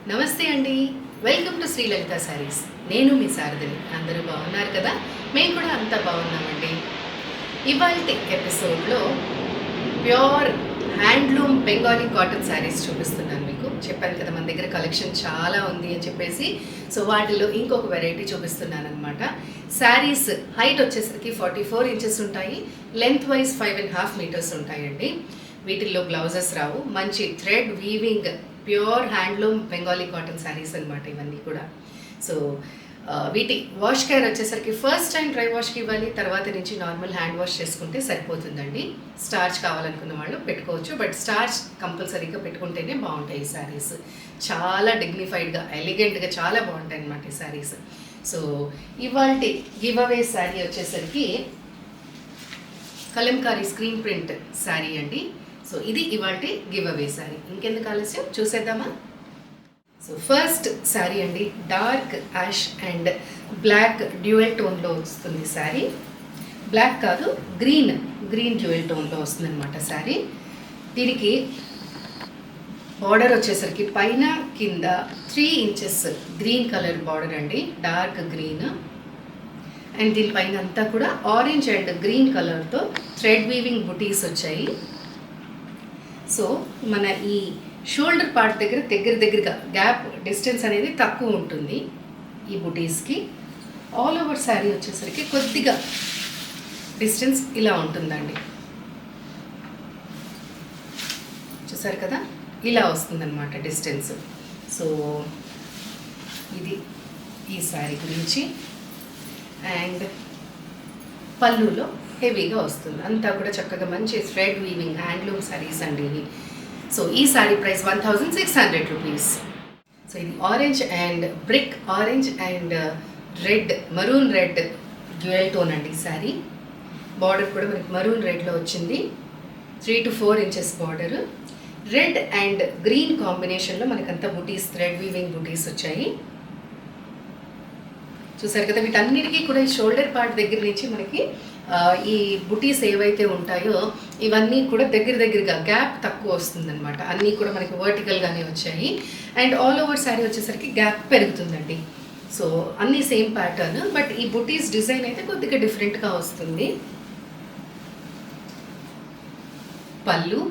నమస్తే అండి. Welcome to Shri లలిత సారీస్. నేను మీ శారదని. అందరూ బాగున్నారు కదా? మేము కూడా అంతా బాగున్నామండి. ఇవాల్టి ఎపిసోడ్లో pure handloom Bengali cotton saris చూపిస్తున్నాను మీకు. చెప్పాను కదా మన దగ్గర కలెక్షన్ చాలా ఉంది అని చెప్పేసి. సో వాటిలో ఇంకొక వెరైటీ చూపిస్తున్నాను అనమాట. శారీస్ హైట్ వచ్చేసరికి 44 ఇంచెస్ ఉంటాయి, లెంత్ వైజ్ 5.5 మీటర్స్ ఉంటాయండి. వీటిల్లో బ్లౌజెస్ రావు, మంచి thread weaving pure handloom Bengali cotton saris అనమాట ఇవన్నీ కూడా. సో వీటి వాష్ కేర్ వచ్చేసరికి ఫస్ట్ టైం డ్రై వాష్కి ఇవ్వాలి, తర్వాత నుంచి నార్మల్ హ్యాండ్ వాష్ చేసుకుంటే సరిపోతుందండి. స్టార్చ్ కావాలనుకున్న వాళ్ళు పెట్టుకోవచ్చు, బట్ స్టార్చ్ కంపల్సరీగా పెట్టుకుంటేనే బాగుంటాయి ఈ శారీస్. చాలా డిగ్నిఫైడ్గా ఎలిగెంట్గా చాలా బాగుంటాయి అన్నమాట ఈ శారీస్. సో ఇవాల్టి గివ్ అవే శారీ వచ్చేసరికి కలంకారీ స్క్రీన్ ప్రింట్ శారీ అండి. సో ఇది ఇవాల్టి గివ్ అవే శారీ. ఇంకెందుకు ఆలస్యం, చూసేద్దామా? సో ఫస్ట్ శారీ అండి, dark ash and black dual టోన్లో వస్తుంది శారీ. బ్లాక్ కాదు, గ్రీన్ డ్యూయల్ టోన్లో వస్తుంది అనమాట శారీ. దీనికి బార్డర్ వచ్చేసరికి పైన కింద 3 ఇంచెస్ గ్రీన్ కలర్ బార్డర్ అండి, డార్క్ గ్రీన్. అండ్ దీనిపైన అంతా కూడా ఆరెంజ్ అండ్ గ్రీన్ కలర్తో థ్రెడ్ వీవింగ్ బుటీస్ వచ్చాయి. సో మన ఈ షోల్డర్ పార్ట్ దగ్గరగా గ్యాప్ డిస్టెన్స్ అనేది తక్కువ ఉంటుంది ఈ బుటీస్కి. ఆల్ ఓవర్ శారీ వచ్చేసరికి కొద్దిగా డిస్టెన్స్ ఇలా ఉంటుందండి. చూసారు కదా, ఇలా వస్తుందన్నమాట డిస్టెన్స్. సో ఇది ఈ శారీ గురించి. అండ్ పళ్ళులో హెవీగా వస్తుంది, అంతా కూడా చక్కగా మంచి థ్రెడ్ వీవింగ్ హ్యాండ్లూమ్ శారీస్ అండి ఇవి. సో ఈ శారీ ప్రైస్ 1600 రూపీస్. సో ఇది orange and brick orange and red, maroon red dual tone అండి ఈ శారీ. బార్డర్ కూడా మనకి మరూన్ రెడ్లో వచ్చింది, 3 to 4 inches border. Red and green కాంబినేషన్లో మనకంతా బుటీస్, థ్రెడ్ వీవింగ్ బుటీస్ వచ్చాయి. చూసారు కదా, వీటన్నిటికీ కూడా ఈ షోల్డర్ పార్ట్ దగ్గర నుంచి మనకి ఈ బుటీస్ ఏవైతే ఉంటాయో ఇవన్నీ కూడా దగ్గరగా గ్యాప్ తక్కువ వస్తుందన్నమాట. అన్నీ కూడా మనకి వర్టికల్గానే వచ్చాయి. అండ్ ఆల్ ఓవర్ శారీ వచ్చేసరికి గ్యాప్ పెరుగుతుందండి. సో అన్నీ సేమ్ ప్యాటర్న్, బట్ ఈ బుటీస్ డిజైన్ అయితే కొద్దిగా డిఫరెంట్గా వస్తుంది. పళ్ళు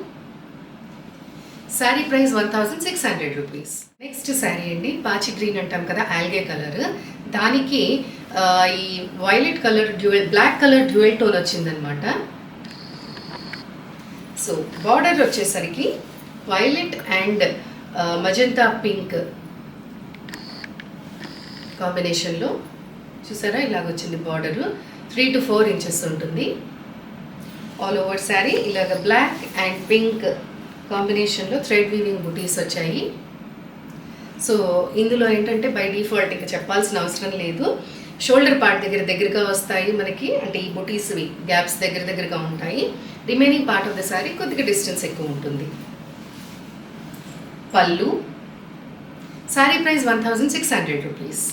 sari price 1600 rupees. Next sari అండి, పాచి గ్రీన్ అంటాం కదా, ఆల్గే కలర్. దానికి ఈ violet colour black colour dual tone వచ్చిందనమాట. సో బార్డర్ వచ్చేసరికి వైలెట్ అండ్ మజంతా పింక్ కాంబినేషన్లో చూసారా ఇలాగొచ్చింది బార్డరు. 3 to 4 ఇంచెస్ ఉంటుంది. ఆల్ ఓవర్ శారీ ఇలాగ బ్లాక్ అండ్ పింక్ కాంబినేషన్లో థ్రెడ్ వీవింగ్ బుటీస్ వచ్చాయి. సో ఇందులో ఏంటంటే బై డిఫాల్ట్ ఇంకా చెప్పాల్సిన అవసరం లేదు, షోల్డర్ పార్ట్ దగ్గరగా వస్తాయి మనకి, అంటే ఈ బుటీస్వి గ్యాప్స్ దగ్గరగా ఉంటాయి. Remaining part of the sari కొద్దిగా డిస్టెన్స్ ఎక్కువ ఉంటుంది. Pallu sari price 1600 rupees.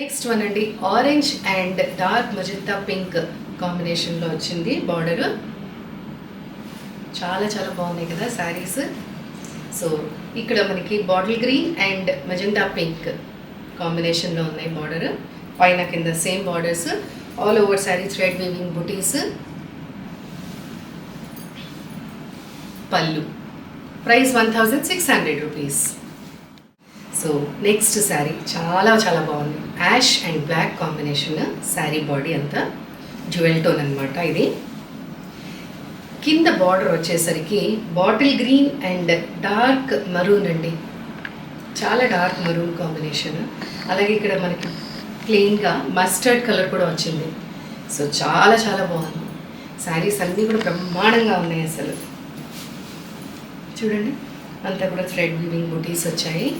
Next one అండి, orange and dark magenta pink కాంబినేషన్లో వచ్చింది బార్డరు. చాలా బాగున్నాయి కదా శారీస్. సో ఇక్కడ మనకి bottle green and magenta pink కాంబినేషన్లో ఉన్నాయి బార్డర్, పైన కింద same borders. All over sari thread weaving బుటీస్. పళ్ళు price 1600 rupees. So next sari చాలా బాగుంది, ash and black combination. Sari body అంతా జ్యువెల్ టోన్ అనమాట. ఇది కింద బార్డర్ వచ్చేసరికి bottle green and dark maroon అండి, చాలా డార్క్ మరూన్ కాంబినేషన్. అలాగే ఇక్కడ మనకి ప్లెయిన్గా మస్టర్డ్ కలర్ కూడా వచ్చింది. సో చాలా బాగుంది. శారీస్ అన్నీ కూడా బ్రహ్మాండంగా ఉన్నాయి అసలు. చూడండి, అంతా కూడా థ్రెడ్ వీవింగ్ బుటీస్ వచ్చాయి.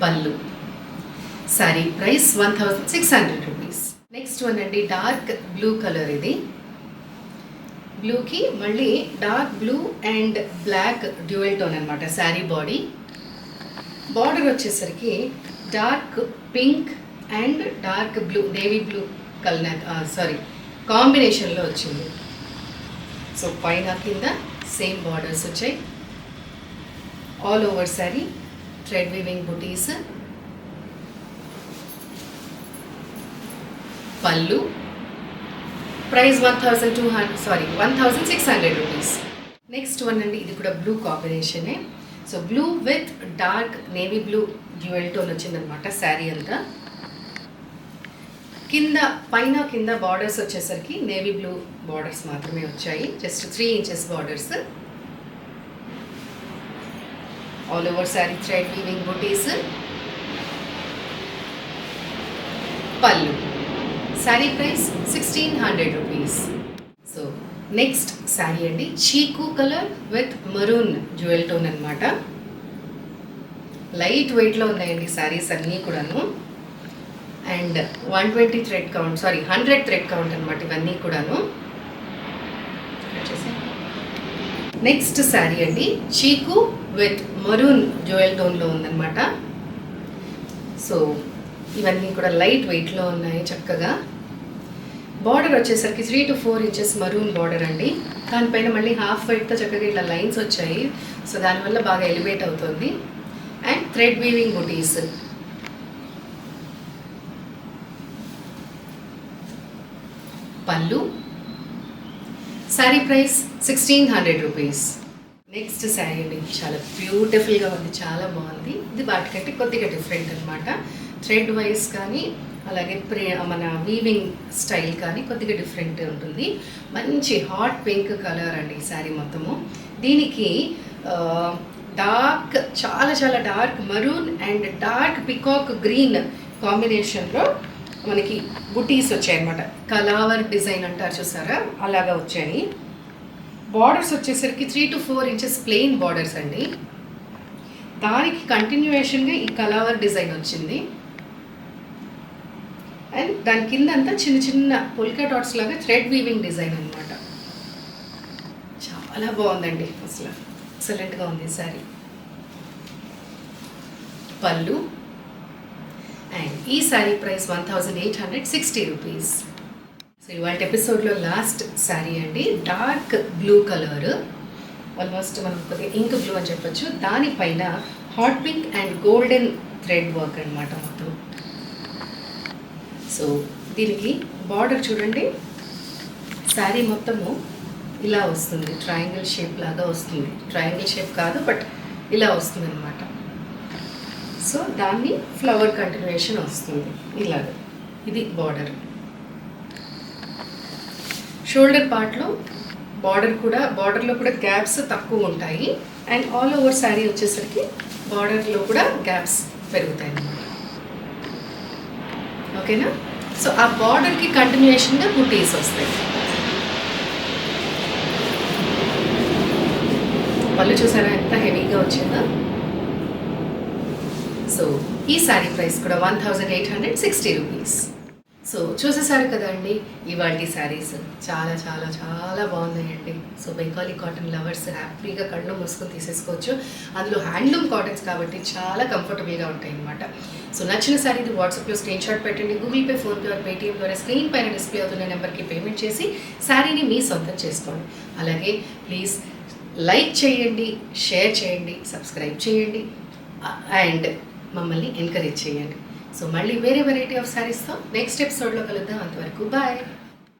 పళ్ళు sari price 1600 rupees. Next one అండి, డార్క్ బ్లూ కలర్. ఇది బ్లూకి మళ్ళీ dark blue and black dual tone అనమాట శారీ బాడీ. బార్డర్ వచ్చేసరికి dark pink and dark blue, navy blue colour కాంబినేషన్లో వచ్చింది. సో పైన కింద సేమ్ బార్డర్స్ వచ్చాయి. All over sari, thread weaving బుటీస్, పళ్ళు. Price 1600 rupees. నెక్స్ట్ వన్ అండి, ఇది కూడా బ్లూ కాంబినేషనే. So blue with dark navy blue dual tone వచ్చిందనమాట శారీ అంతా. కింద బార్డర్స్ వచ్చేసరికి నేవీ బ్లూ బార్డర్స్ మాత్రమే వచ్చాయి, just 3 inches borders. All over sari thread weaving బుటీస్, పళ్ళు. Sari price 1600 rupees. So next sari అండి, చీకు colour with maroon jewel tone అనమాట. లైట్ వెయిట్లో ఉన్నాయండి శారీస్ అన్నీ కూడాను. అండ్ 100 థ్రెడ్ కౌంట్ అనమాట ఇవన్నీ కూడాను. నెక్స్ట్ శారీ అండి, చీకు విత్ మరూన్ జ్యువెల్ టోన్లో ఉందన్నమాట. సో ఇవన్నీ కూడా లైట్ వెయిట్లో ఉన్నాయి చక్కగా. బార్డర్ వచ్చేసరికి 3 to 4 ఇంచెస్ మరూన్ బార్డర్ అండి. దానిపైన మళ్ళీ హాఫ్ వైట్తో చక్కగా ఇట్లా లైన్స్ వచ్చాయి. సో దానివల్ల బాగా ఎలివేట్ అవుతుంది. అండ్ థ్రెడ్ వీవింగ్ బుటీస్, పళ్ళు. Sari price 1600 rupees. Next sari అండి, చాలా బ్యూటిఫుల్గా ఉంది, చాలా బాగుంది. ఇది వాటికంటే కొద్దిగా డిఫరెంట్ అనమాట. థ్రెడ్ వైజ్ కానీ అలాగే మన వీవింగ్ స్టైల్ కానీ కొద్దిగా డిఫరెంట్ ఉంటుంది. మంచి హాట్ పింక్ కలర్ అండి ఈ శారీ మొత్తము. దీనికి చాలా dark maroon and dark peacock green కాంబినేషన్లో మనకి బుటీస్ వచ్చాయన్నమాట. కలావర్ డిజైన్ అంటారు చూసారా, అలాగా వచ్చాయి. బార్డర్స్ వచ్చేసరికి 3 to 4 ఇంచెస్ ప్లెయిన్ బార్డర్స్ అండి. దానికి కంటిన్యూయేషన్గా ఈ కలావర్ డిజైన్ వచ్చింది. అండ్ దాని కింద అంతా చిన్న పొల్కా డాట్స్ లాగా థ్రెడ్ వీవింగ్ డిజైన్ అనమాట. చాలా బాగుందండి, అసలు ఎక్సలెంట్గా ఉంది శారీ. పళ్ళు. అండ్ ఈ శారీ ప్రైస్ 1860 రూపీస్. సో ఇవాళ ఎపిసోడ్లో లాస్ట్ శారీ అండి, డార్క్ బ్లూ కలర్, ఆల్మోస్ట్ మనం కొద్దిగా ఇంక్ బ్లూ అని చెప్పొచ్చు. దానిపైన hot pink and golden thread work అనమాట మొత్తం. సో దీనికి బార్డర్ చూడండి, శారీ మొత్తము ఇలా వస్తుంది, ట్రయాంగిల్ షేప్ లాగా వస్తుంది. ట్రయాంగిల్ షేప్ కాదు, బట్ ఇలా వస్తుంది అనమాట. సో దాన్ని ఫ్లవర్ కంటిన్యూయేషన్ వస్తుంది ఇలాగ. ఇది బార్డర్. షోల్డర్ పార్ట్లో బార్డర్లో కూడా గ్యాప్స్ తక్కువ ఉంటాయి. అండ్ ఆల్ ఓవర్ శారీ వచ్చేసరికి బార్డర్లో కూడా గ్యాప్స్ పెరుగుతాయి అన్నమాట. ఓకేనా? సో ఆ బార్డర్కి కంటిన్యూయేషన్గా బుటీస్ వస్తాయి. పళ్ళు చూసారా ఎంత హెవీగా వచ్చిందో. సో ఈ శారీ ప్రైస్ కూడా 1860 రూపీస్. సో చూసేసారు కదండి ఇవాళ శారీస్, చాలా చాలా చాలా బాగున్నాయండి. సో బెంగాలీ కాటన్ లవర్స్ హ్యాపీగా కళ్ళు మూసుకొని తీసేసుకోవచ్చు. అందులో హ్యాండ్లూమ్ కాటన్స్ కాబట్టి చాలా కంఫర్టబుల్గా ఉంటాయి అన్నమాట. సో నచ్చిన శారీది వాట్సాప్లో స్క్రీన్ షాట్ పెట్టండి. Google Pay, PhonePe or Paytm ద్వారా స్క్రీన్ పైన డిస్ప్లే అవుతున్న నెంబర్కి పేమెంట్ చేసి శారీని మీ సొంతం చేసుకోండి. అలాగే ప్లీజ్ లైక్ చేయండి, షేర్ చేయండి, సబ్స్క్రైబ్ చేయండి అండ్ మమ్మల్ని ఎంకరేజ్ చేయండి. సో మళ్ళీ వేరే వెరైటీ ఆఫ్ శారీస్తో నెక్స్ట్ ఎపిసోడ్లో కలుద్దాం. అంతవరకు బాయ్.